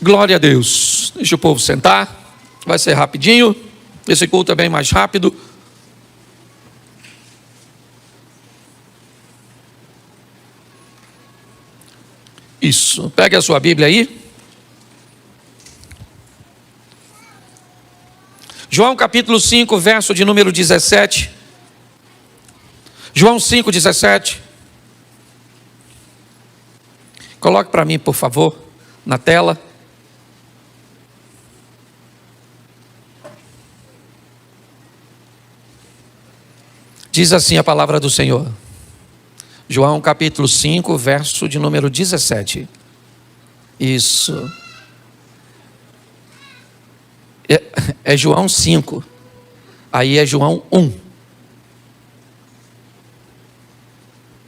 Glória a Deus. Deixa o povo sentar. Vai ser rapidinho. Esse culto é bem mais rápido. Isso. Pegue a sua Bíblia aí. João capítulo 5, verso de número 17. João 5, 17. Coloque para mim, por favor, na tela. Diz assim a palavra do Senhor. João capítulo 5, verso de número 17. Isso. É João 5. Aí é João 1.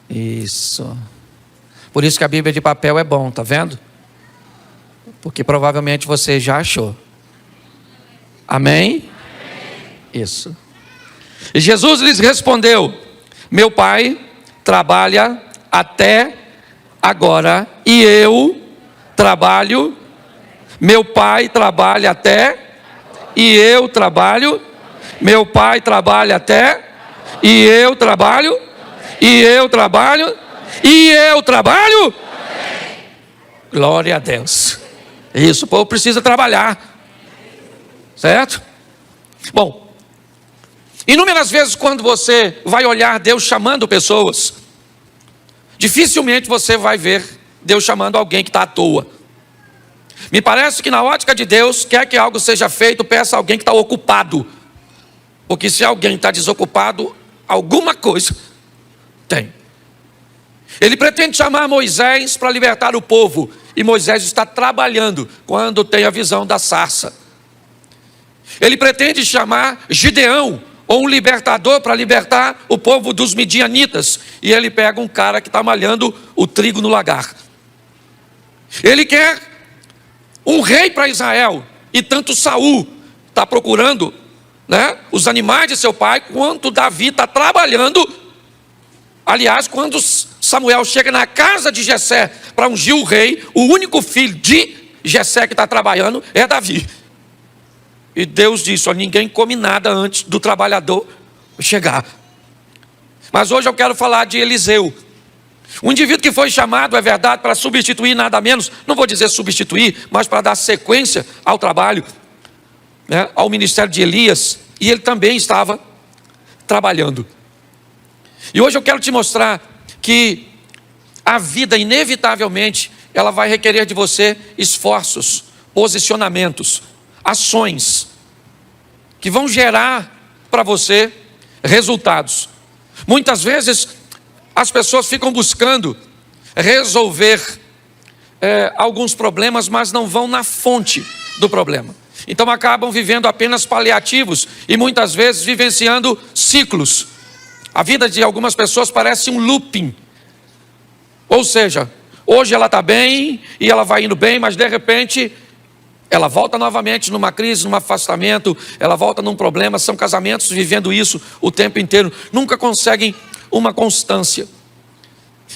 Isso. Por isso que a Bíblia de papel é bom, tá vendo? Porque provavelmente você já achou. Amém? Isso. E Jesus lhes respondeu: meu Pai trabalha até agora e eu trabalho. Meu Pai trabalha até e eu trabalho. Meu Pai trabalha até e eu trabalho. E eu trabalho. E eu trabalho. Glória a Deus. Isso, o povo precisa trabalhar. Certo? Bom, inúmeras vezes quando você vai olhar Deus chamando pessoas, dificilmente você vai ver Deus chamando alguém que está à toa. Me parece que na ótica de Deus, quer que algo seja feito, peça a alguém que está ocupado. Porque se alguém está desocupado, alguma coisa tem. Ele pretende chamar Moisés para libertar o povo. E Moisés está trabalhando quando tem a visão da sarça. Ele pretende chamar Gideão, ou um libertador, para libertar o povo dos midianitas. E ele pega um cara que está malhando o trigo no lagar. Ele quer um rei para Israel. E tanto Saul está procurando, né, os animais de seu pai, quanto Davi está trabalhando. Aliás, quando Samuel chega na casa de Jessé para ungir o rei, o único filho de Jessé que está trabalhando é Davi. E Deus disse: ó, ninguém come nada antes do trabalhador chegar. Mas hoje eu quero falar de Eliseu. Um indivíduo que foi chamado, é verdade, para substituir nada menos, não vou dizer substituir, mas para dar sequência ao trabalho, né, ao ministério de Elias. E ele também estava trabalhando. E hoje eu quero te mostrar que a vida, inevitavelmente, ela vai requerer de você esforços, posicionamentos, ações, que vão gerar para você resultados. Muitas vezes, as pessoas ficam buscando resolver alguns problemas, mas não vão na fonte do problema. Então acabam vivendo apenas paliativos e muitas vezes vivenciando ciclos. A vida de algumas pessoas parece um looping. Ou seja, hoje ela está bem e ela vai indo bem, mas de repente ela volta novamente numa crise, num afastamento, ela volta num problema. São casamentos vivendo isso o tempo inteiro, nunca conseguem uma constância.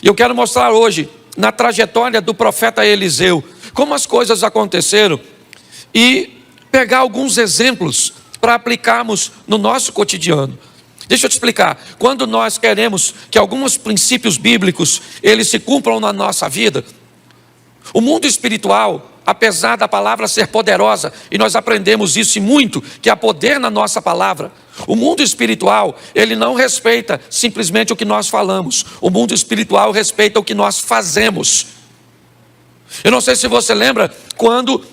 E eu quero mostrar hoje, na trajetória do profeta Eliseu, como as coisas aconteceram e pegar alguns exemplos para aplicarmos no nosso cotidiano. Deixa eu te explicar, quando nós queremos que alguns princípios bíblicos, eles se cumpram na nossa vida, o mundo espiritual, apesar da palavra ser poderosa, e nós aprendemos isso e muito, que há poder na nossa palavra, o mundo espiritual, ele não respeita simplesmente o que nós falamos, o mundo espiritual respeita o que nós fazemos. Eu não sei se você lembra, quando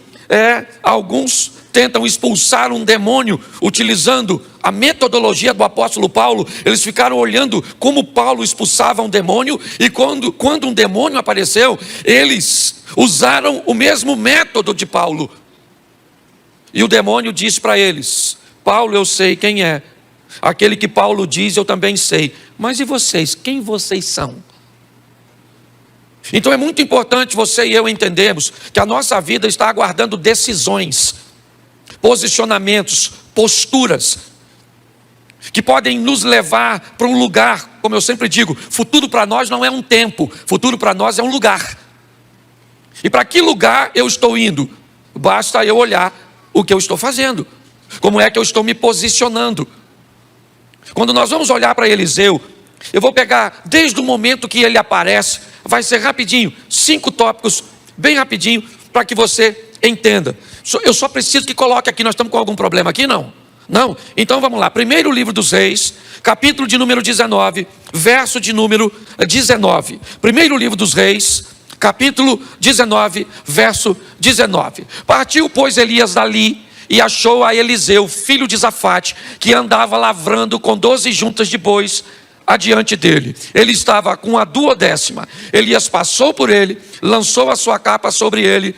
alguns tentam expulsar um demônio utilizando a metodologia do apóstolo Paulo, eles ficaram olhando como Paulo expulsava um demônio, e quando um demônio apareceu, eles usaram o mesmo método de Paulo. E o demônio disse para eles: Paulo, eu sei quem é. Aquele que Paulo diz, eu também sei. Mas e vocês? Quem vocês são? Então é muito importante você e eu entendermos que a nossa vida está aguardando decisões, posicionamentos, posturas, que podem nos levar para um lugar. Como eu sempre digo, futuro para nós não é um tempo, futuro para nós é um lugar. E para que lugar eu estou indo? Basta eu olhar o que eu estou fazendo, como é que eu estou me posicionando. Quando nós vamos olhar para Eliseu, eu vou pegar desde o momento que ele aparece, vai ser rapidinho, 5 tópicos, bem rapidinho, para que você entenda. Eu só preciso que coloque aqui, nós estamos com algum problema aqui? Não. Não? Então vamos lá, primeiro livro dos Reis, capítulo de número 19, verso de número 19. Primeiro livro dos Reis, capítulo 19, verso 19. Partiu, pois, Elias dali e achou a Eliseu, filho de Safate, que andava lavrando com 12 juntas de bois adiante dele. Ele estava com a 12ª. Elias passou por ele, lançou a sua capa sobre ele,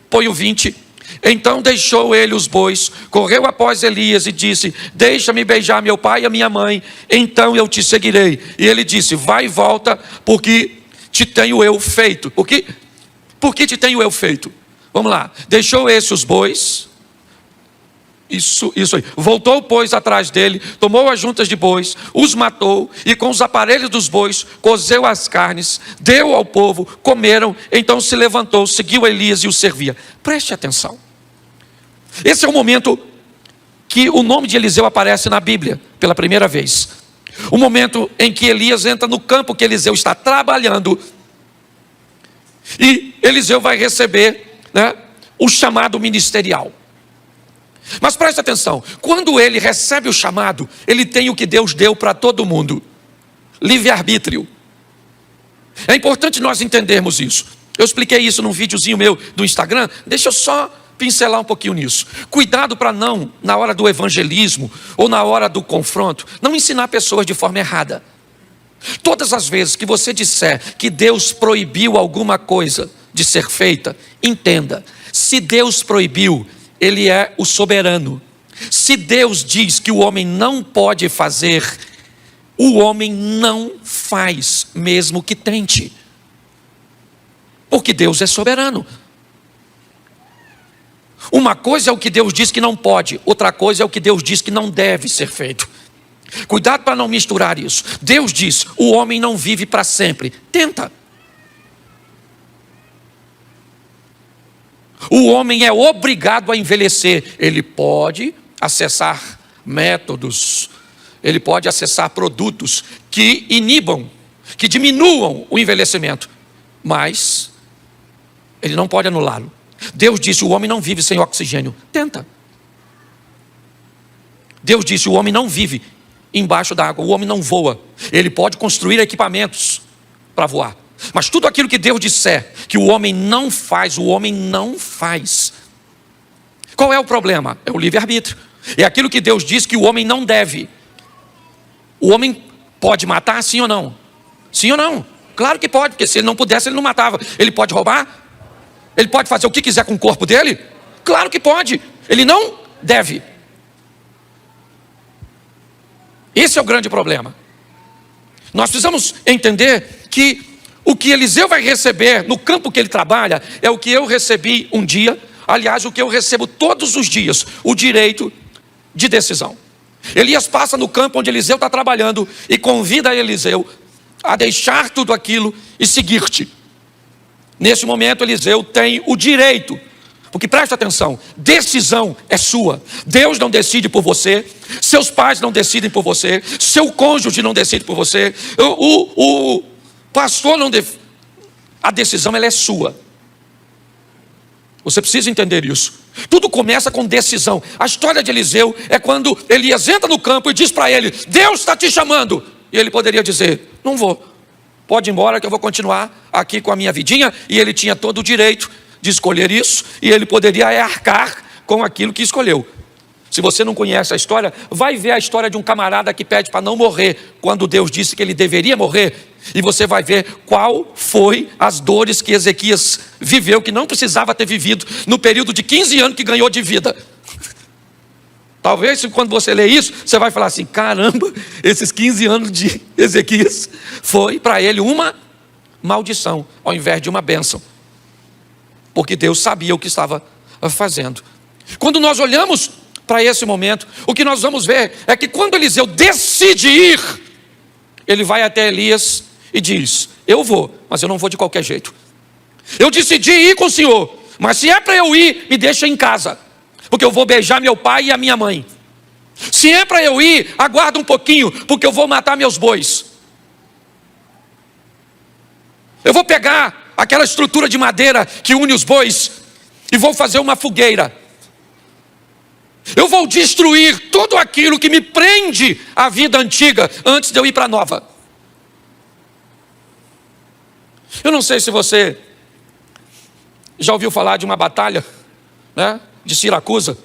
põe o 20. Então deixou ele os bois, correu após Elias e disse: deixa-me beijar meu pai e a minha mãe, então eu te seguirei. E ele disse: vai e volta, porque te tenho eu feito. Por que te tenho eu feito? Vamos lá. Deixou esse os bois. Isso aí. Voltou, pois, atrás dele, tomou as juntas de bois, os matou, e com os aparelhos dos bois, cozeu as carnes, deu ao povo, comeram, então se levantou, seguiu Elias e o servia. Preste atenção. Esse é o momento que o nome de Eliseu aparece na Bíblia, pela primeira vez. O momento em que Elias entra no campo que Eliseu está trabalhando, e Eliseu vai receber, o chamado ministerial. Mas preste atenção, quando ele recebe o chamado, ele tem o que Deus deu para todo mundo: livre-arbítrio. É importante nós entendermos isso. Eu expliquei isso num videozinho meu do Instagram, deixa eu só pincelar um pouquinho nisso. Cuidado para não, na hora do evangelismo ou na hora do confronto, não ensinar pessoas de forma errada. Todas as vezes que você disser que Deus proibiu alguma coisa de ser feita, entenda, se Deus proibiu, Ele é o soberano. Se Deus diz que o homem não pode fazer, o homem não faz, mesmo que tente. Porque Deus é soberano. Uma coisa é o que Deus diz que não pode, outra coisa é o que Deus diz que não deve ser feito. Cuidado para não misturar isso. Deus diz: o homem não vive para sempre. Tenta. O homem é obrigado a envelhecer. Ele pode acessar métodos, ele pode acessar produtos que inibam, que diminuam o envelhecimento, mas ele não pode anulá-lo. Deus disse: o homem não vive sem oxigênio. Tenta. Deus disse: o homem não vive embaixo da água, o homem não voa. Ele pode construir equipamentos para voar, mas tudo aquilo que Deus disser que o homem não faz, o homem não faz. Qual é o problema? É o livre-arbítrio. É aquilo que Deus diz que o homem não deve. O homem pode matar, sim ou não? Sim ou não? Claro que pode, porque se ele não pudesse, ele não matava. Ele pode roubar? Ele pode fazer o que quiser com o corpo dele? Claro que pode. Ele não deve. Esse é o grande problema. Nós precisamos entender que o que Eliseu vai receber no campo que ele trabalha é o que eu recebi um dia, aliás, o que eu recebo todos os dias: o direito de decisão. Elias passa no campo onde Eliseu está trabalhando e convida Eliseu a deixar tudo aquilo e seguir-te. Nesse momento, Eliseu tem o direito, porque presta atenção, decisão é sua. Deus não decide por você, seus pais não decidem por você, seu cônjuge não decide por você, o pastor não decide. A decisão, ela é sua. Você precisa entender isso. Tudo começa com decisão. A história de Eliseu é quando Elias entra no campo e diz para ele: Deus está te chamando. E ele poderia dizer: não vou, pode ir embora que eu vou continuar aqui com a minha vidinha. E ele tinha todo o direito de escolher isso, e ele poderia arcar com aquilo que escolheu. Se você não conhece a história, vai ver a história de um camarada que pede para não morrer, quando Deus disse que ele deveria morrer. E você vai ver qual foi as dores que Ezequias viveu, que não precisava ter vivido, no período de 15 anos que ganhou de vida. Talvez quando você ler isso, você vai falar assim: caramba, esses 15 anos de Ezequias foi para ele uma maldição, ao invés de uma bênção. Porque Deus sabia o que estava fazendo. Quando nós olhamos para esse momento, o que nós vamos ver é que quando Eliseu decide ir, ele vai até Elias e diz: eu vou, mas eu não vou de qualquer jeito. Eu decidi ir com o Senhor, Mas se é para eu ir, me deixa em casa, porque eu vou beijar meu pai e a minha mãe. Se é para eu ir, aguarda um pouquinho, porque eu vou matar meus bois. Eu vou pegar aquela estrutura de madeira que une os bois e vou fazer uma fogueira. Eu vou destruir tudo aquilo que me prende à vida antiga antes de eu ir para a nova. Eu não sei se você já ouviu falar de uma batalha, né, de Siracusa,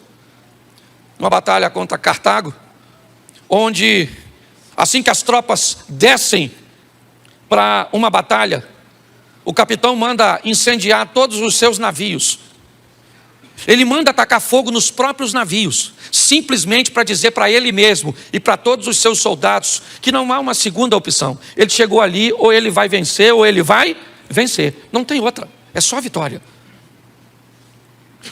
uma batalha contra Cartago, onde assim que as tropas descem para uma batalha, o capitão manda incendiar todos os seus navios. Ele manda atacar fogo nos próprios navios, simplesmente para dizer para ele mesmo e para todos os seus soldados que não há uma segunda opção. Ele chegou ali, ou ele vai vencer, ou ele vai vencer. Não tem outra, é só vitória.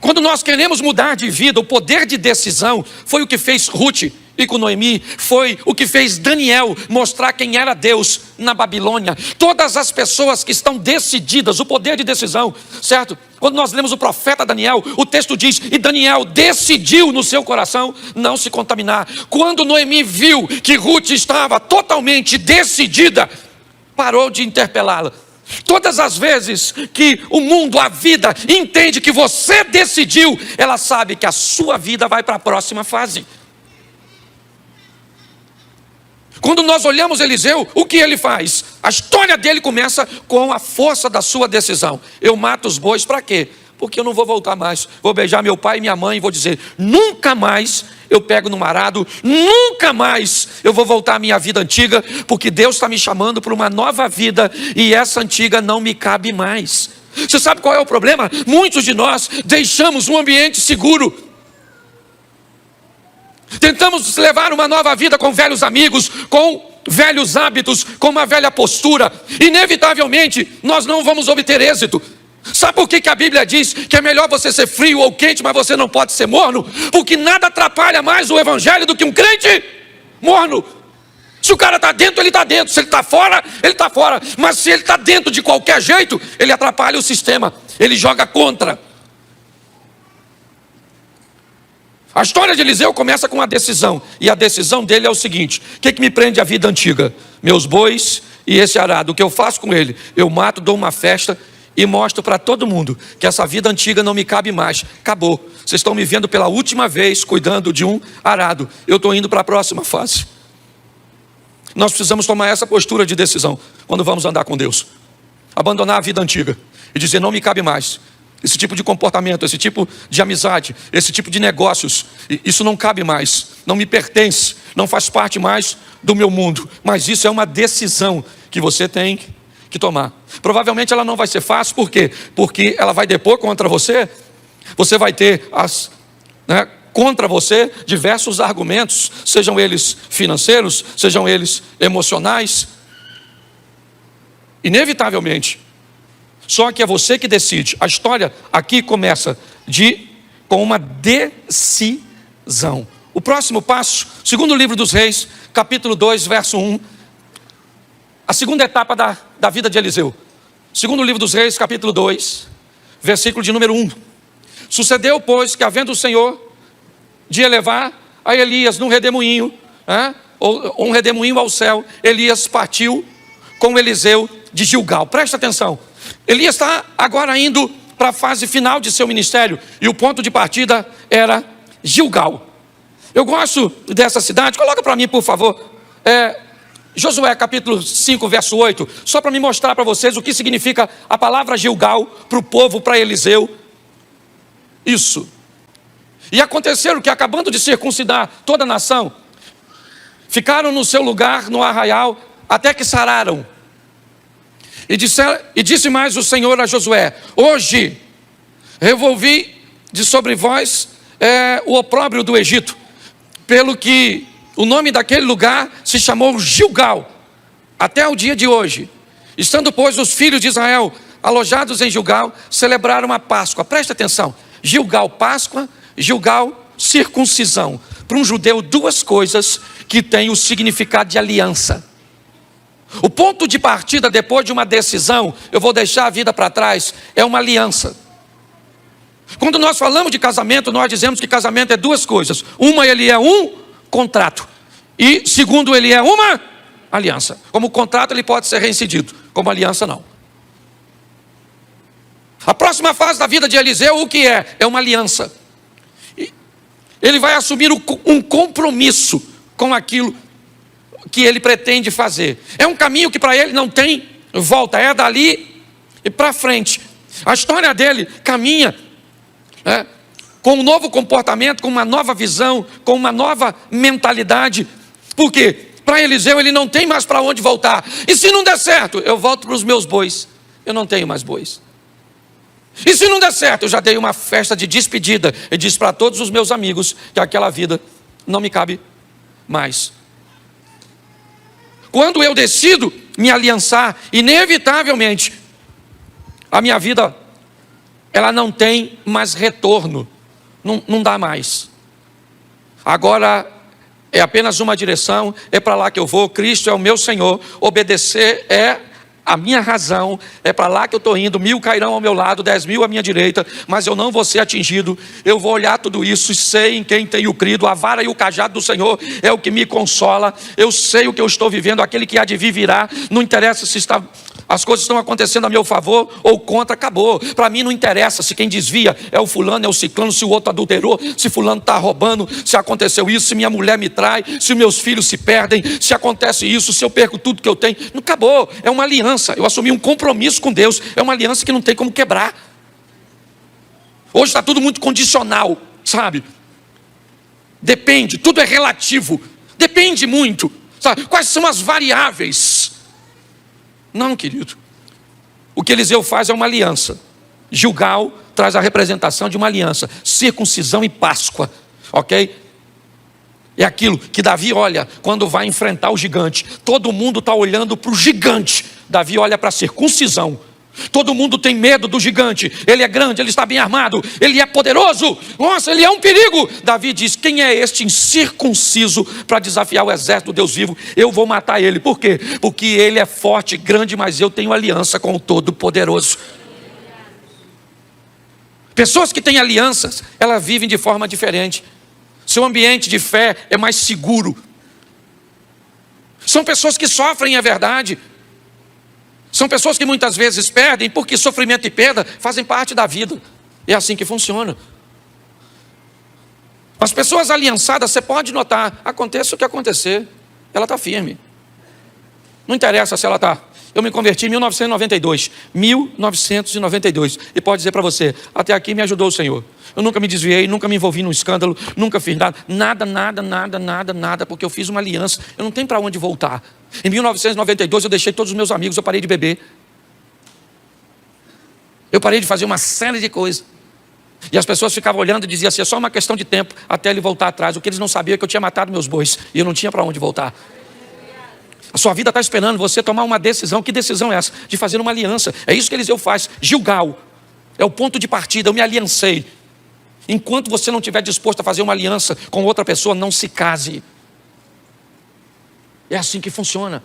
Quando nós queremos mudar de vida, o poder de decisão foi o que fez Ruth e com Noemi, foi o que fez Daniel mostrar quem era Deus na Babilônia. Todas as pessoas que estão decididas, o poder de decisão, certo? Quando nós lemos o profeta Daniel, o texto diz, e Daniel decidiu no seu coração não se contaminar. Quando Noemi viu que Ruth estava totalmente decidida, parou de interpelá-la. Todas as vezes que o mundo, a vida, entende que você decidiu, ela sabe que a sua vida vai para a próxima fase. Quando nós olhamos Eliseu, o que ele faz? A história dele começa com a força da sua decisão. Eu mato os bois para quê? Porque eu não vou voltar mais. Vou beijar meu pai e minha mãe e vou dizer, nunca mais eu pego no arado, nunca mais eu vou voltar à minha vida antiga, porque Deus está me chamando para uma nova vida e essa antiga não me cabe mais. Você sabe qual é o problema? Muitos de nós deixamos um ambiente seguro. Tentamos levar uma nova vida com velhos amigos, com velhos hábitos, com uma velha postura. Inevitavelmente, nós não vamos obter êxito. Sabe por que a Bíblia diz que é melhor você ser frio ou quente, mas você não pode ser morno? Porque nada atrapalha mais o evangelho do que um crente morno. Se o cara está dentro, ele está dentro. Se ele está fora, ele está fora. Mas se ele está dentro de qualquer jeito, ele atrapalha o sistema. Ele joga contra. A história de Eliseu começa com uma decisão. E a decisão dele é o seguinte: o que me prende à vida antiga? Meus bois e esse arado. O que eu faço com ele? Eu mato, dou uma festa e mostro para todo mundo que essa vida antiga não me cabe mais. Acabou. Vocês estão me vendo pela última vez cuidando de um arado. Eu estou indo para a próxima fase. Nós precisamos tomar essa postura de decisão quando vamos andar com Deus. Abandonar a vida antiga e dizer, não me cabe mais. Esse tipo de comportamento, esse tipo de amizade, esse tipo de negócios, isso não cabe mais, não me pertence, não faz parte mais do meu mundo. Mas isso é uma decisão que você tem que tomar. Provavelmente ela não vai ser fácil, por quê? Porque ela vai depor contra você, você vai ter contra você diversos argumentos, sejam eles financeiros, sejam eles emocionais. Inevitavelmente. Só que é você que decide. A história aqui começa com uma decisão. O próximo passo, segundo livro dos Reis, capítulo 2, verso 1. A segunda etapa da vida de Eliseu. Segundo livro dos Reis, capítulo 2, versículo de número 1. Sucedeu, pois, que havendo o Senhor de elevar a Elias num redemoinho, ou um redemoinho ao céu, Elias partiu com Eliseu de Gilgal. Presta atenção. Elias está agora indo para a fase final de seu ministério. E o ponto de partida era Gilgal. Eu gosto dessa cidade. Coloca para mim, por favor. Josué capítulo 5, verso 8. Só para me mostrar para vocês o que significa a palavra Gilgal para o povo, para Eliseu. Isso. E aconteceram que, acabando de circuncidar toda a nação, ficaram no seu lugar, no arraial, até que sararam. E disse mais o Senhor a Josué: hoje revolvi de sobre vós o opróbrio do Egito, pelo que o nome daquele lugar se chamou Gilgal, até o dia de hoje. Estando, pois, os filhos de Israel alojados em Gilgal, celebraram a Páscoa. Presta atenção: Gilgal, Páscoa, Gilgal, circuncisão. Para um judeu, duas coisas que têm o significado de aliança. O ponto de partida depois de uma decisão, eu vou deixar a vida para trás, é uma aliança. Quando nós falamos de casamento, nós dizemos que casamento é duas coisas. Uma, ele é um contrato. E segundo, ele é uma aliança. Como contrato, ele pode ser reincidido. Como aliança, não. A próxima fase da vida de Eliseu, o que é? É uma aliança. Ele vai assumir um compromisso com aquilo que ele pretende fazer. É um caminho que para ele não tem volta. É dali e para frente. A história dele caminha com um novo comportamento, com uma nova visão, com uma nova mentalidade. Por quê? Para Eliseu ele não tem mais para onde voltar. E se não der certo, eu volto para os meus bois. Eu não tenho mais bois. E se não der certo, eu já dei uma festa de despedida e disse para todos os meus amigos que aquela vida não me cabe mais. Quando eu decido me aliançar, inevitavelmente, a minha vida, ela não tem mais retorno. Não dá mais. Agora é apenas uma direção, é para lá que eu vou. Cristo é o meu Senhor, obedecer é a minha razão, é para lá que eu estou indo. 1000 cairão ao meu lado, 10.000 à minha direita, mas eu não vou ser atingido. Eu vou olhar tudo isso e sei em quem tenho crido. A vara e o cajado do Senhor é o que me consola. Eu sei o que eu estou vivendo, aquele que há de vir virá. Não interessa se as coisas estão acontecendo a meu favor ou contra, acabou. Para mim não interessa se quem desvia é o fulano, é o ciclano, se o outro adulterou, se fulano está roubando, se aconteceu isso, se minha mulher me trai, se meus filhos se perdem, se acontece isso, se eu perco tudo que eu tenho. Não, acabou, é uma aliança. Eu assumi um compromisso com Deus, é uma aliança que não tem como quebrar. Hoje está tudo muito condicional, sabe? Depende, tudo é relativo, depende muito, sabe? Quais são as variáveis? Não, querido. O que Eliseu faz é uma aliança. Gilgal traz a representação de uma aliança. Circuncisão e Páscoa. Ok? É aquilo que Davi olha quando vai enfrentar o gigante. Todo mundo está olhando para o gigante. Davi olha para a circuncisão. Todo mundo tem medo do gigante. Ele é grande, ele está bem armado, ele é poderoso. Nossa, ele é um perigo. Davi diz: quem é este incircunciso para desafiar o exército do Deus vivo? Eu vou matar ele. Por quê? Porque ele é forte, grande, mas eu tenho aliança com o Todo-Poderoso. Pessoas que têm alianças, elas vivem de forma diferente. Seu ambiente de fé é mais seguro. São pessoas que sofrem, é verdade. São pessoas que muitas vezes perdem, porque sofrimento e perda fazem parte da vida. É assim que funciona. As pessoas aliançadas, você pode notar, aconteça o que acontecer, ela está firme. Não interessa se ela está. Eu me converti em 1992. 1992. E pode dizer para você, até aqui me ajudou o Senhor. Eu nunca me desviei, nunca me envolvi num escândalo, nunca fiz nada, porque eu fiz uma aliança. Eu não tenho para onde voltar. Em 1992 eu deixei todos os meus amigos, eu parei de beber. Eu parei de fazer uma série de coisas. E as pessoas ficavam olhando e diziam assim, é só uma questão de tempo até ele voltar atrás. O que eles não sabiam é que eu tinha matado meus bois e eu não tinha para onde voltar. A sua vida está esperando você tomar uma decisão. Que decisão é essa? De fazer uma aliança. É isso que Eliseu faz. Gilgal é o ponto de partida. Eu me aliancei. Enquanto você não estiver disposto a fazer uma aliança com outra pessoa, não se case. É assim que funciona.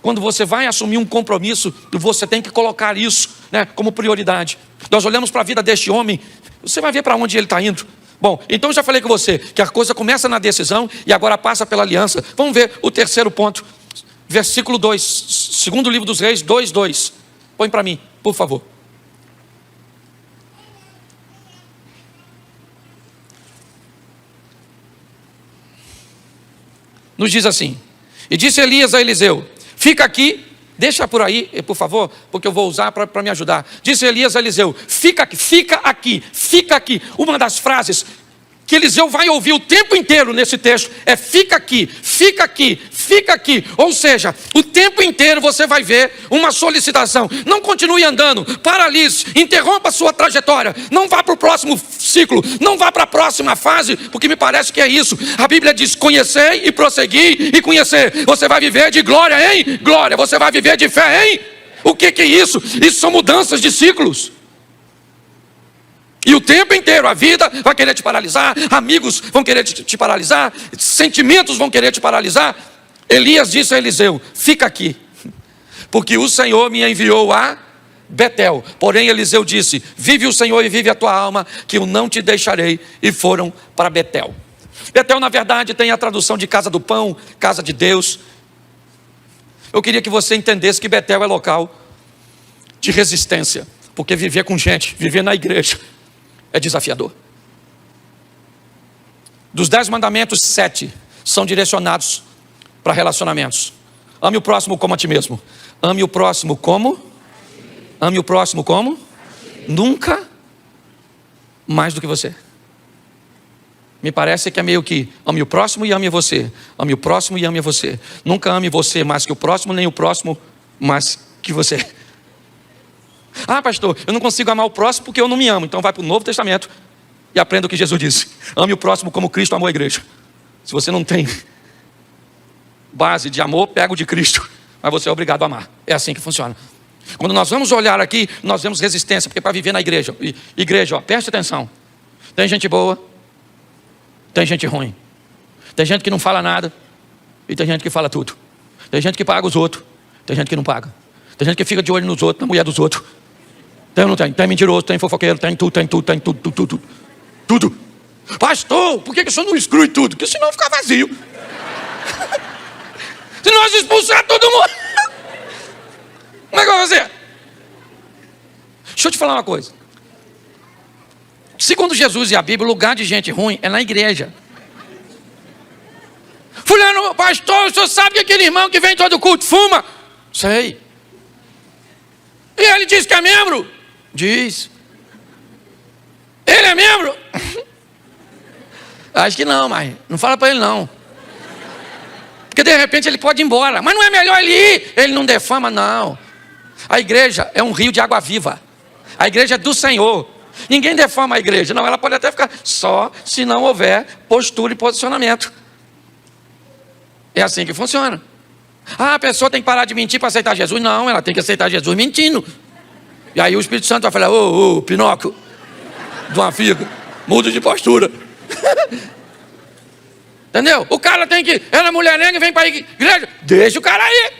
Quando você vai assumir um compromisso, você tem que colocar isso, como prioridade. Nós olhamos para a vida deste homem, você vai ver para onde ele está indo. Bom, então eu já falei com você que a coisa começa na decisão e agora passa pela aliança. Vamos ver o terceiro ponto. Versículo 2, segundo livro dos Reis, 2:2. Põe para mim, por favor. Nos diz assim: e disse Elias a Eliseu, fica aqui, deixa por aí, por favor, porque eu vou usar para me ajudar. Disse Elias a Eliseu, fica aqui. Uma das frases que Eliseu vai ouvir o tempo inteiro nesse texto é fica aqui. Ou seja, o tempo inteiro você vai ver uma solicitação. Não continue andando, paralise, interrompa a sua trajetória. Não vá para o próximo ciclo, não vá para a próxima fase, porque me parece que é isso. A Bíblia diz, conhecer e prosseguir e conhecer. Você vai viver de glória em glória, você vai viver de fé em... O que é isso? Isso são mudanças de ciclos. E o tempo inteiro a vida vai querer te paralisar, amigos vão querer te paralisar, sentimentos vão querer te paralisar. Elias disse a Eliseu, fica aqui, porque o Senhor me enviou a Betel. Porém Eliseu disse: vive o Senhor e vive a tua alma, que eu não te deixarei. E foram para Betel. Betel, na verdade, tem a tradução de casa do pão, casa de Deus. Eu queria que você entendesse que Betel é local de resistência, porque viver com gente, viver na igreja, é desafiador. Dos 10 mandamentos, 7 são direcionados para relacionamentos. Ame o próximo como a ti mesmo. Ame o próximo como? Ame o próximo como? Nunca mais do que você. Me parece que é meio que ame o próximo e ame você. Ame o próximo e ame você. Nunca ame você mais que o próximo, nem o próximo mais que você. Ah, pastor, eu não consigo amar o próximo porque eu não me amo. Então vai para o Novo Testamento e aprenda o que Jesus disse. Ame o próximo como Cristo amou a igreja. Se você não tem base de amor, pega o de Cristo. Mas você é obrigado a amar. É assim que funciona. Quando nós vamos olhar aqui, nós vemos resistência. Porque para viver na igreja, igreja, ó, preste atenção. Tem gente boa, tem gente ruim. Tem gente que não fala nada e tem gente que fala tudo. Tem gente que paga os outros, tem gente que não paga. Tem gente que fica de olho nos outros, na mulher dos outros. Tem ou não tem? Tem mentiroso, tem fofoqueiro, tem tudo. Tudo. Pastor, por que o senhor não exclui tudo? Porque senão fica vazio. Se nós expulsar todo mundo, como é que vai fazer? Deixa eu te falar uma coisa. Segundo Jesus e a Bíblia, o lugar de gente ruim é na igreja. Fulano, pastor, o senhor sabe que aquele irmão que vem todo culto fuma? Sei. E ele diz que é membro? Diz. Ele é membro? Acho que não, mas não fala para ele não. Porque de repente ele pode ir embora. Mas não é melhor ele ir? Ele não defama, não. A igreja é um rio de água viva. A igreja é do Senhor. Ninguém defama a igreja. Não, ela pode até ficar só se não houver postura e posicionamento. É assim que funciona. Ah, a pessoa tem que parar de mentir para aceitar Jesus. Não, ela tem que aceitar Jesus mentindo. E aí o Espírito Santo vai falar: ô, Pinóquio, de uma figa, muda de postura. Entendeu? O cara tem que, ela é mulherenga e vem para a igreja. Deixa o cara aí.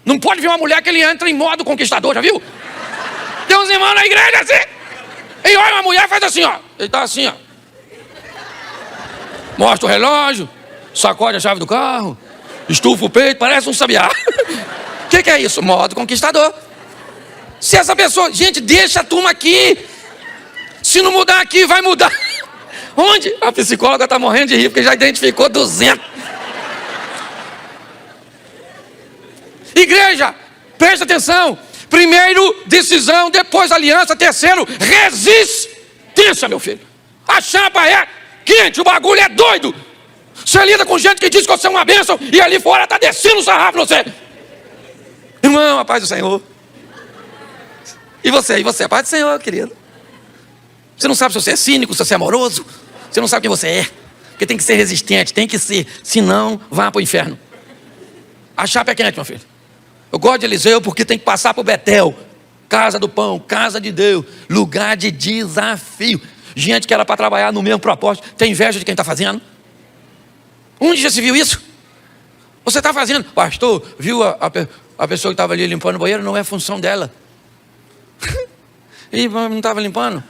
Não pode ver uma mulher que ele entra em modo conquistador, já viu? Tem uns irmãos na igreja assim. E olha, uma mulher faz assim, ó. Ele tá assim, ó. Mostra o relógio, sacode a chave do carro, estufa o peito, parece um sabiá. O que é isso? Modo conquistador. Se essa pessoa, gente, deixa a turma aqui. Se não mudar aqui, vai mudar. Onde? A psicóloga está morrendo de rir, porque já identificou 200. Igreja, presta atenção. Primeiro, decisão, depois aliança. Terceiro, resistência, meu filho. A chapa é quente, o bagulho é doido. Você lida com gente que diz que você é uma bênção e ali fora está descendo o sarrafo em você. Irmão, a paz do Senhor. E você, a paz do Senhor, querido. Você não sabe se você é cínico, se você é amoroso. Você não sabe quem você é. Porque tem que ser resistente, tem que ser. Senão, vá para o inferno. A chapa é quente, meu filho. Eu gosto de Eliseu porque tem que passar por Betel. Casa do pão, casa de Deus. Lugar de desafio. Gente que era para trabalhar no mesmo propósito. Tem inveja de quem está fazendo? Onde já se viu isso? Você está fazendo. Pastor, viu a pessoa que estava ali limpando o banheiro? Não é função dela. E não estava limpando?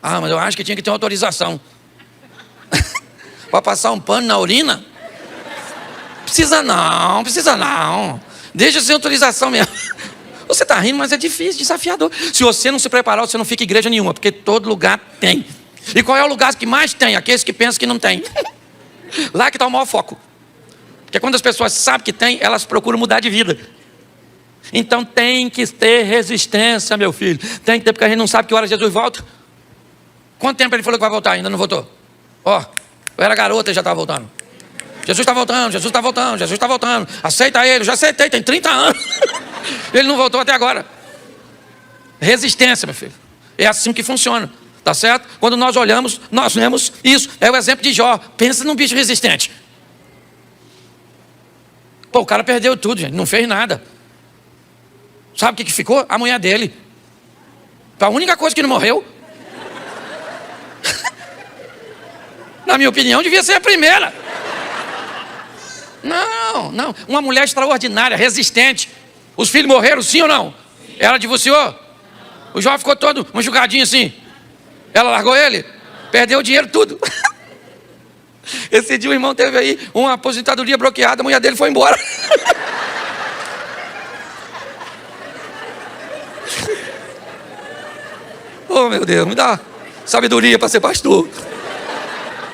Ah, mas eu acho que tinha que ter uma autorização. Para passar um pano na urina? Precisa não. Deixa sem autorização mesmo. Você está rindo, mas é difícil, desafiador. Se você não se preparar, você não fica em igreja nenhuma, porque todo lugar tem. E qual é o lugar que mais tem? Aqueles que pensam que não tem. Lá que está o maior foco. Porque quando as pessoas sabem que tem, elas procuram mudar de vida. Então tem que ter resistência, meu filho. Tem que ter, porque a gente não sabe que hora Jesus volta. Quanto tempo ele falou que vai voltar? Ainda não voltou. Ó, eu era garota e já estava voltando. Jesus está voltando. Aceita ele, já aceitei, tem 30 anos. Ele não voltou até agora. Resistência, meu filho. É assim que funciona, tá certo? Quando nós olhamos, nós vemos isso. É o exemplo de Jó. Pensa num bicho resistente. Pô, o cara perdeu tudo, gente, não fez nada. Sabe o que ficou? A mulher dele. Foi a única coisa que não morreu. Na minha opinião, devia ser a primeira. Não. Uma mulher extraordinária, resistente. Os filhos morreram, sim ou não? Ela divorciou? O jovem ficou todo machucadinho assim. Ela largou ele? Perdeu o dinheiro tudo. Esse dia o irmão teve aí uma aposentadoria bloqueada, a mulher dele foi embora. Oh, meu Deus, me dá sabedoria para ser pastor.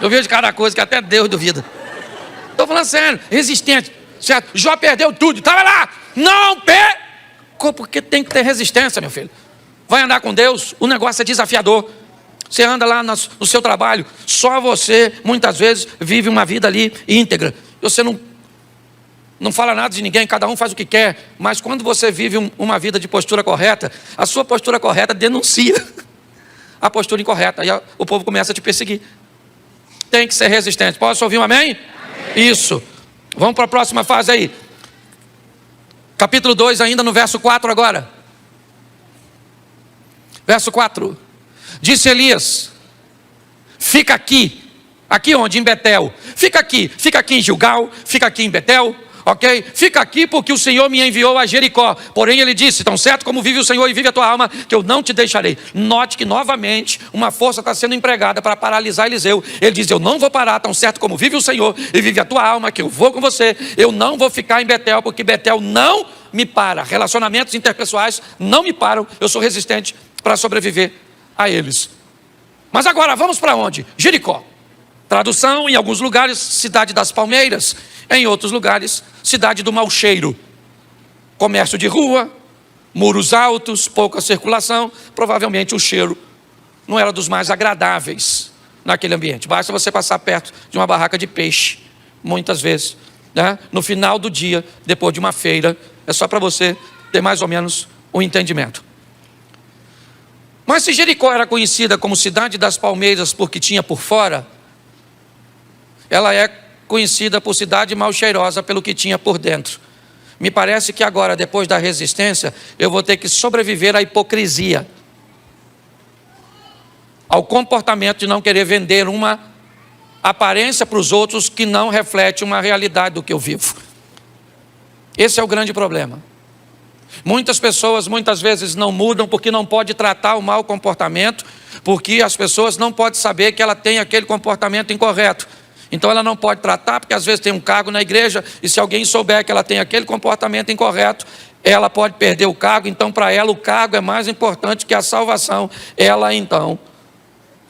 Eu vejo cada coisa que até Deus duvida. Estou falando sério, resistente, certo? Jó perdeu tudo, estava lá, não pecou, porque tem que ter resistência, meu filho. Vai andar com Deus, o negócio é desafiador. Você anda lá no seu trabalho, só você, muitas vezes, vive uma vida ali íntegra. Você não fala nada de ninguém, cada um faz o que quer. Mas quando você vive uma vida de postura correta, a sua postura correta denuncia a postura incorreta. E o povo começa a te perseguir. Tem que ser resistente. Posso ouvir um amém? Amém. Isso. Vamos para a próxima fase aí. Capítulo 2, ainda no verso 4 agora. Verso 4. Disse Elias: fica aqui. Aqui onde? Em Betel. Fica aqui em Gilgal, fica aqui em Betel, ok? Fica aqui porque o Senhor me enviou a Jericó. Porém ele disse: tão certo como vive o Senhor e vive a tua alma, que eu não te deixarei. Note que novamente uma força está sendo empregada para paralisar Eliseu. Ele diz: eu não vou parar, tão certo como vive o Senhor e vive a tua alma, que eu vou com você. Eu não vou ficar em Betel, porque Betel não me para. Relacionamentos interpessoais não me param. Eu sou resistente para sobreviver a eles. Mas agora vamos para onde? Jericó. Tradução: em alguns lugares, cidade das palmeiras. Em outros lugares, cidade do mau cheiro. Comércio de rua, muros altos, pouca circulação. Provavelmente o cheiro não era dos mais agradáveis naquele ambiente. Basta você passar perto de uma barraca de peixe, muitas vezes, né? No final do dia, depois de uma feira. É só para você ter mais ou menos um entendimento. Mas se Jericó era conhecida como cidade das palmeiras porque tinha por fora, ela é conhecida por cidade mal cheirosa pelo que tinha por dentro. Me parece que agora, depois da resistência, eu vou ter que sobreviver à hipocrisia, ao comportamento de não querer vender uma aparência para os outros que não reflete uma realidade do que eu vivo. Esse é o grande problema. Muitas pessoas muitas vezes não mudam porque não pode tratar o mau comportamento, porque as pessoas não podem saber que ela tem aquele comportamento incorreto. Então ela não pode tratar, porque às vezes tem um cargo na igreja, e se alguém souber que ela tem aquele comportamento incorreto, ela pode perder o cargo. Então para ela o cargo é mais importante que a salvação. Ela então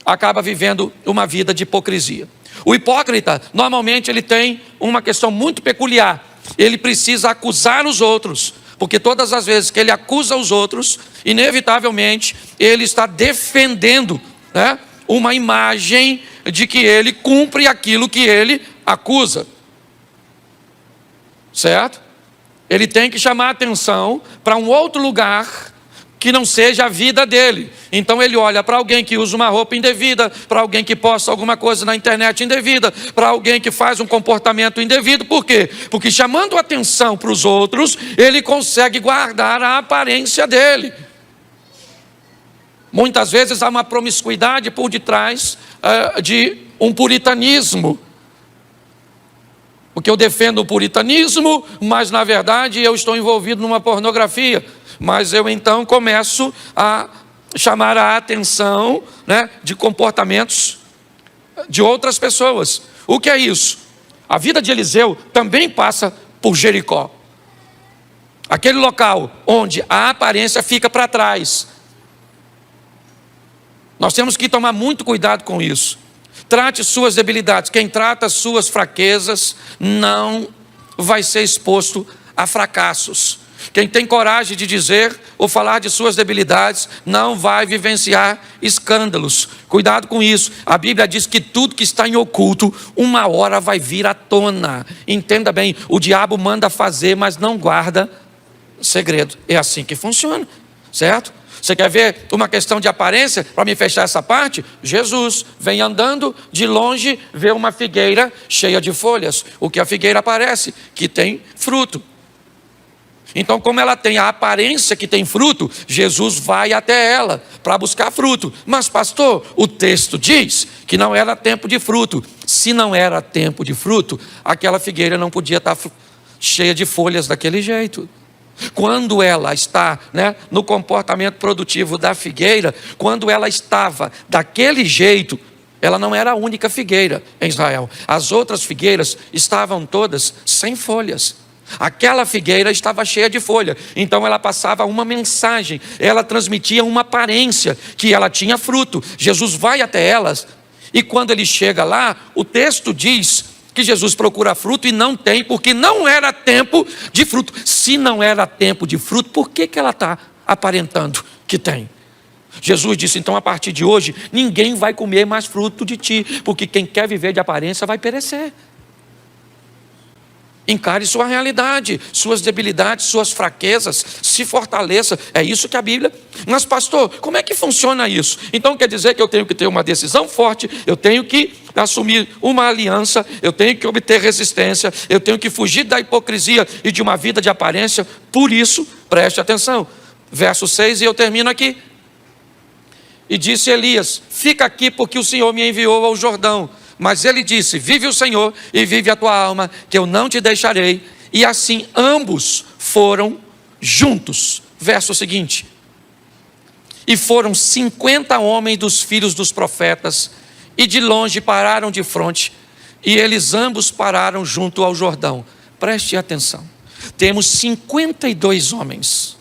acaba vivendo uma vida de hipocrisia. O hipócrita, normalmente ele tem uma questão muito peculiar. Ele precisa acusar os outros, porque todas as vezes que ele acusa os outros, inevitavelmente ele está defendendo, né, uma imagem de que ele cumpre aquilo que ele acusa. Certo? Ele tem que chamar a atenção para um outro lugar que não seja a vida dele. Então ele olha para alguém que usa uma roupa indevida, para alguém que posta alguma coisa na internet indevida, para alguém que faz um comportamento indevido. Por quê? Porque chamando atenção para os outros, ele consegue guardar a aparência dele. Muitas vezes há uma promiscuidade por detrás de um puritanismo. Porque eu defendo o puritanismo, mas na verdade eu estou envolvido numa pornografia. Mas eu então começo a chamar a atenção, né, de comportamentos de outras pessoas. O que é isso? A vida de Eliseu também passa por Jericó. Aquele local onde a aparência fica para trás. Nós temos que tomar muito cuidado com isso. Trate suas debilidades. Quem trata suas fraquezas não vai ser exposto a fracassos. Quem tem coragem de dizer ou falar de suas debilidades não vai vivenciar escândalos. Cuidado com isso. A Bíblia diz que tudo que está em oculto, uma hora vai vir à tona. Entenda bem, o diabo manda fazer, mas não guarda segredo. É assim que funciona, certo? Você quer ver uma questão de aparência? Para me fechar essa parte, Jesus vem andando, de longe vê uma figueira cheia de folhas. O que a figueira parece? Que tem fruto. Então, como ela tem a aparência que tem fruto, Jesus vai até ela para buscar fruto. Mas pastor, o texto diz que não era tempo de fruto. Se não era tempo de fruto, aquela figueira não podia estar cheia de folhas daquele jeito. Quando ela está, no comportamento produtivo da figueira, quando ela estava daquele jeito, ela não era a única figueira em Israel. As outras figueiras estavam todas sem folhas. Aquela figueira estava cheia de folha. Então ela passava uma mensagem, ela transmitia uma aparência que ela tinha fruto. Jesus vai até elas e quando ele chega lá, o texto diz que Jesus procura fruto e não tem, porque não era tempo de fruto. Se não era tempo de fruto, por que ela está aparentando que tem? Jesus disse, então a partir de hoje, ninguém vai comer mais fruto de ti, porque quem quer viver de aparência vai perecer. Encare sua realidade, suas debilidades, suas fraquezas, se fortaleça. É isso que a Bíblia... Mas pastor, como é que funciona isso? Então quer dizer que eu tenho que ter uma decisão forte, eu tenho que assumir uma aliança, eu tenho que obter resistência, eu tenho que fugir da hipocrisia e de uma vida de aparência. Por isso, preste atenção, verso 6, e eu termino aqui. E disse Elias, fica aqui porque o Senhor me enviou ao Jordão. Mas ele disse, vive o Senhor e vive a tua alma, que eu não te deixarei. E assim ambos foram juntos. Verso seguinte. E foram 50 homens dos filhos dos profetas, e de longe pararam de fronte, e eles ambos pararam junto ao Jordão. Preste atenção. Temos 52 homens.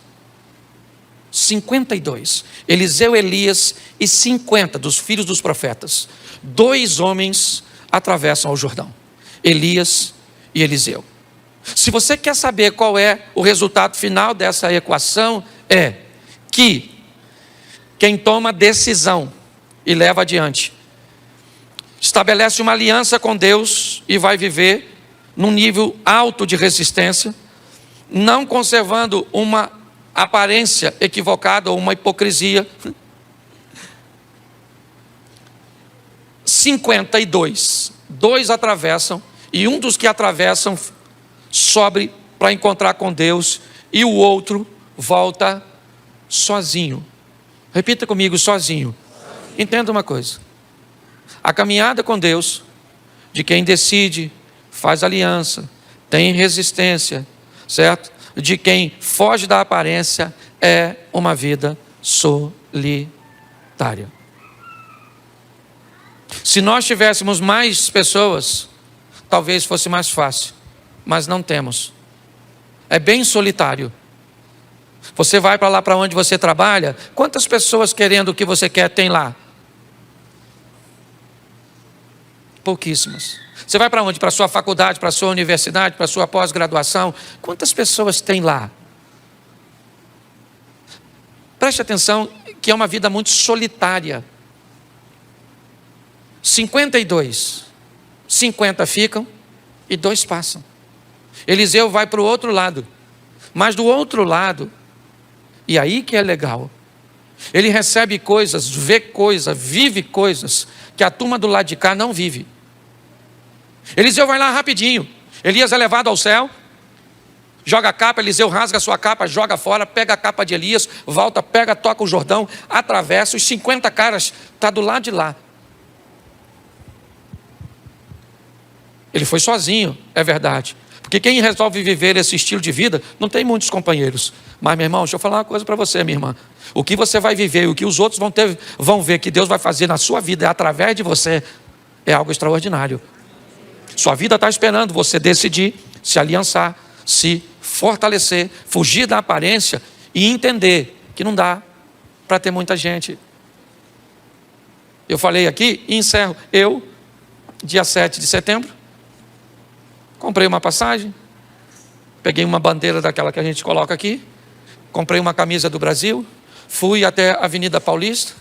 52. Eliseu, Elias e 50 dos filhos dos profetas. 2 homens atravessam o Jordão, Elias e Eliseu. Se você quer saber qual é o resultado final dessa equação, é que quem toma decisão e leva adiante, estabelece uma aliança com Deus e vai viver num nível alto de resistência, não conservando uma aparência equivocada ou uma hipocrisia. 52, 2 atravessam, e um dos que atravessam sobe para encontrar com Deus, e o outro volta sozinho. Repita comigo, sozinho. Entenda uma coisa, a caminhada com Deus, de quem decide, faz aliança, tem resistência, certo? De quem foge da aparência, é uma vida solitária. Se nós tivéssemos mais pessoas, talvez fosse mais fácil, mas não temos. É bem solitário. Você vai para lá para onde você trabalha, quantas pessoas querendo o que você quer tem lá? Pouquíssimas. Você vai para onde? Para a sua faculdade, para a sua universidade, para a sua pós-graduação, quantas pessoas tem lá? Preste atenção que é uma vida muito solitária. 52, 50 ficam e 2 passam. Eliseu vai para o outro lado, mas do outro lado, e aí que é legal, ele recebe coisas, vê coisas, vive coisas que a turma do lado de cá não vive. Eliseu vai lá rapidinho, Elias é levado ao céu, joga a capa, Eliseu rasga a sua capa, joga fora, pega a capa de Elias, volta, pega, toca o Jordão, atravessa, os 50 caras, está do lado de lá. Ele foi sozinho, é verdade. Porque quem resolve viver esse estilo de vida, não tem muitos companheiros. Mas, meu irmão, deixa eu falar uma coisa para você, minha irmã. O que você vai viver e o que os outros vão ver que Deus vai fazer na sua vida, através de você, é algo extraordinário. Sua vida está esperando você decidir, se aliançar, se fortalecer, fugir da aparência e entender que não dá para ter muita gente. Eu falei aqui e encerro. Eu, dia 7 de setembro, comprei uma passagem, peguei uma bandeira daquela que a gente coloca aqui, comprei uma camisa do Brasil, fui até a Avenida Paulista,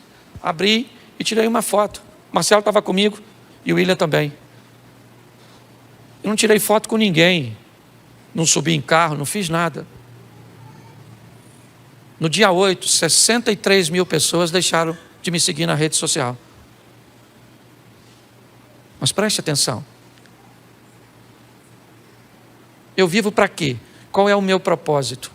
abri e tirei uma foto. Marcelo estava comigo e o William também. Eu não tirei foto com ninguém, não subi em carro, não fiz nada. No dia 8, 63 mil pessoas deixaram de me seguir na rede social. Mas preste atenção. Eu vivo para quê? Qual é o meu propósito?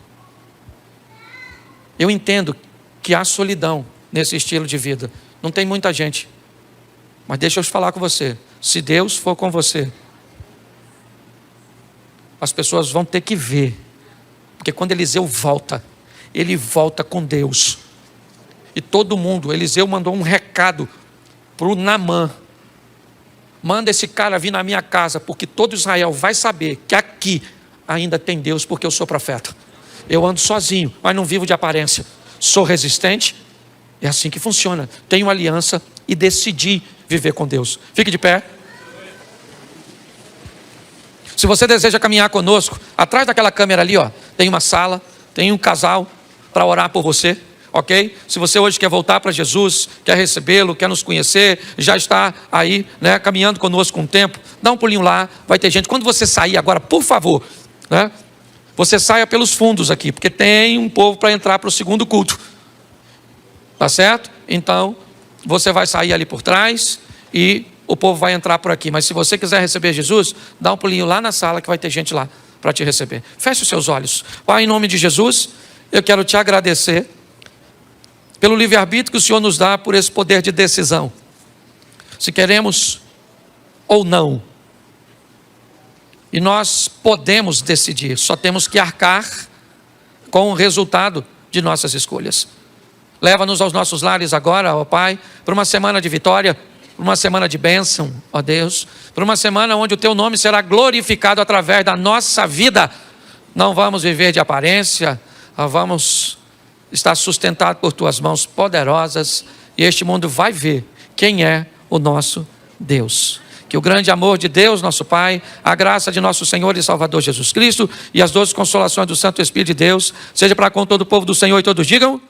Eu entendo que há solidão nesse estilo de vida. Não tem muita gente. Mas deixa eu falar com você. Se Deus for com você, as pessoas vão ter que ver Porque quando Eliseu volta, ele volta com Deus. E todo mundo, Eliseu mandou um recado para o Naamã: manda esse cara vir na minha casa, porque todo Israel vai saber que aqui ainda tem Deus, porque eu sou profeta. Eu ando sozinho, mas não vivo de aparência. Sou resistente, é assim que funciona. Tenho aliança e decidi viver com Deus. Fique de pé. Se você deseja caminhar conosco, atrás daquela câmera ali, ó, tem uma sala, tem um casal para orar por você, ok? Se você hoje quer voltar para Jesus, quer recebê-lo, quer nos conhecer, já está aí, né, caminhando conosco um tempo, dá um pulinho lá, vai ter gente. Quando você sair agora, por favor, né, você saia pelos fundos aqui, porque tem um povo para entrar para o segundo culto, tá certo? Então, você vai sair ali por trás e o povo vai entrar por aqui. Mas se você quiser receber Jesus, dá um pulinho lá na sala que vai ter gente lá para te receber. Feche os seus olhos. Pai, em nome de Jesus, eu quero te agradecer pelo livre-arbítrio que o Senhor nos dá, por esse poder de decisão. Se queremos ou não. E nós podemos decidir, só temos que arcar com o resultado de nossas escolhas. Leva-nos aos nossos lares agora, ó Pai, para uma semana de vitória, para uma semana de bênção, ó Deus, para uma semana onde o Teu nome será glorificado através da nossa vida. Não vamos viver de aparência, vamos estar sustentados por Tuas mãos poderosas, e este mundo vai ver quem é o nosso Deus. Que o grande amor de Deus, nosso Pai, a graça de nosso Senhor e Salvador Jesus Cristo e as doces consolações do Santo Espírito de Deus seja para com todo o povo do Senhor, e todos digam...